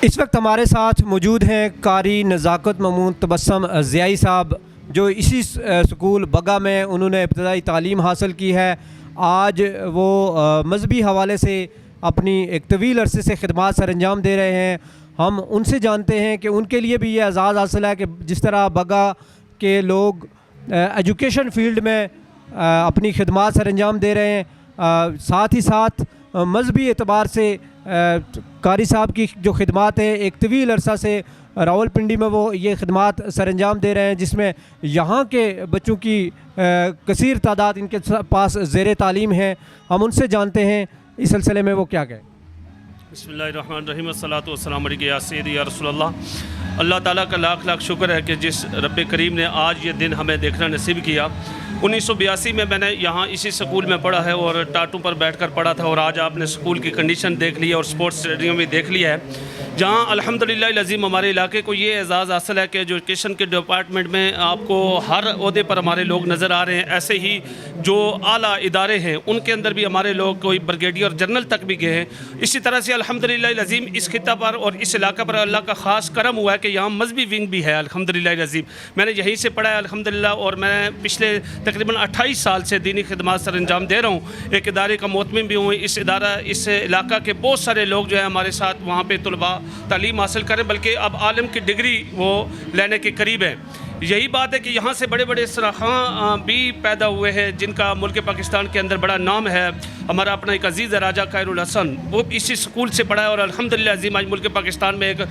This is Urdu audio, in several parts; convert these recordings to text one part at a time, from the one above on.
اس وقت ہمارے ساتھ موجود ہیں قاری نزاکت ممون تبسم ضیائی صاحب، جو اسی سکول بگا میں انہوں نے ابتدائی تعلیم حاصل کی ہے۔ آج وہ مذہبی حوالے سے اپنی ایک طویل عرصے سے خدمات سر انجام دے رہے ہیں۔ ہم ان سے جانتے ہیں کہ ان کے لیے بھی یہ اعزاز حاصل ہے کہ جس طرح بگا کے لوگ ایجوکیشن فیلڈ میں اپنی خدمات سر انجام دے رہے ہیں، ساتھ ہی ساتھ مذہبی اعتبار سے قاری صاحب کی جو خدمات ہیں ایک طویل عرصہ سے راولپنڈی میں وہ یہ خدمات سر انجام دے رہے ہیں، جس میں یہاں کے بچوں کی کثیر تعداد ان کے پاس زیر تعلیم ہے۔ ہم ان سے جانتے ہیں اس سلسلے میں وہ کیا کہیں۔ بسم اللہ الرحمن الرحیم، الصلاۃ والسلام علیک یا سیدی یا رسول اللہ۔ اللہ تعالیٰ کا لاکھ لاکھ شکر ہے کہ جس رب کریم نے آج یہ دن ہمیں دیکھنا نصیب کیا۔ 1982 میں نے یہاں اسی سکول میں پڑھا ہے اور ٹاٹوں پر بیٹھ کر پڑھا تھا، اور آج آپ نے سکول کی کنڈیشن دیکھ لی ہے اور سپورٹس اسٹیڈیم بھی دیکھ لیا ہے، جہاں الحمدللہ العظیم ہمارے علاقے کو یہ اعزاز حاصل ہے کہ ایجوکیشن کے ڈپارٹمنٹ میں آپ کو ہر عہدے پر ہمارے لوگ نظر آ رہے ہیں۔ ایسے ہی جو اعلیٰ ادارے ہیں ان کے اندر بھی ہمارے لوگ کوئی بریگیڈیئر جنرل تک بھی گئے ہیں۔ اسی طرح سے الحمدللہ العظیم اس خطہ پر اور اس علاقہ پر اللہ کا خاص کرم ہوا ہے کہ یہاں مذہبی ونگ بھی ہے الحمدللہ العظیم۔ میں نے یہیں سے پڑھا ہے الحمدللہ، اور میں پچھلے تقریباً 28 سال سے دینی خدمات سر انجام دے رہا ہوں۔ ایک ادارے کا محتمم بھی ہوں۔ اس علاقہ کے بہت سارے لوگ جو ہیں ہمارے ساتھ وہاں پہ طلباء تعلیم حاصل کریں، بلکہ اب عالم کی ڈگری وہ لینے کے قریب ہیں۔ یہی بات ہے کہ یہاں سے بڑے بڑے سرخاں بھی پیدا ہوئے ہیں جن کا ملک پاکستان کے اندر بڑا نام ہے۔ ہمارا اپنا ایک عزیز ہے راجہ خیر الحسن، وہ اسی سکول سے پڑھا ہے، اور الحمدللہ عظیم آج ملک پاکستان میں ایک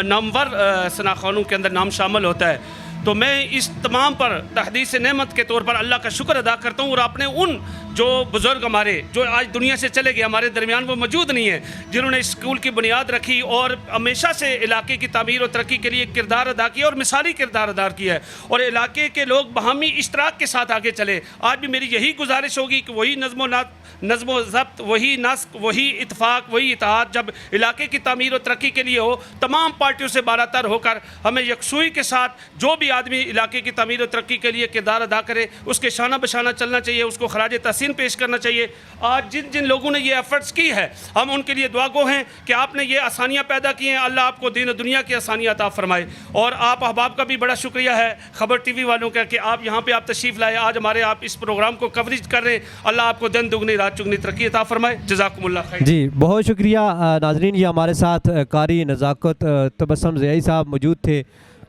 نامور سناخوانوں کے اندر نام شامل ہوتا ہے۔ تو میں اس تمام پر تحدیث نعمت کے طور پر اللہ کا شکر ادا کرتا ہوں، اور اپنے ان جو بزرگ ہمارے جو آج دنیا سے چلے گئے ہمارے درمیان وہ موجود نہیں ہیں، جنہوں نے اس اسکول کی بنیاد رکھی اور ہمیشہ سے علاقے کی تعمیر و ترقی کے لیے کردار ادا کیا اور مثالی کردار ادا کیا ہے، اور علاقے کے لوگ باہمی اشتراک کے ساتھ آگے چلے۔ آج بھی میری یہی گزارش ہوگی کہ وہی نظم و ضبط، وہی نسق، وہی اتفاق، وہی اتحاد جب علاقے کی تعمیر و ترقی کے لیے ہو، تمام پارٹیوں سے بالاتر ہو کر ہمیں یکسوئی کے ساتھ جو بھی آدمی علاقے کی تعمیر و ترقی کے لیے کردار ادا کرے اس کے شانہ بشانہ چلنا چاہیے، اس کو خراج تحسین پیش کرنا چاہیے۔ آج جن لوگوں نے یہ ایفرٹس کی ہے ہم ان کے لیے دعا گو ہیں کہ آپ نے یہ آسانیاں پیدا کی ہیں، اللہ آپ کو دین و دنیا کی آسانیاں عطا فرمائے۔ اور آپ احباب کا بھی بڑا شکریہ ہے، خبر ٹی وی والوں کا، کہ آپ یہاں پہ آپ تشریف لائے، آج ہمارے آپ اس پروگرام کو کوریج کر رہے ہیں۔ اللہ آپ کو دن دگنی رات چگنی ترقی عطا فرمائے۔ جزاکم اللہ خیر۔ جی بہت شکریہ ناظرین، یہ ہمارے ساتھ قاری نزاکت تبسم ضیائی صاحب موجود تھے،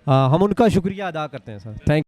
ہم ان کا شکریہ ادا کرتے ہیں سر۔ تھینک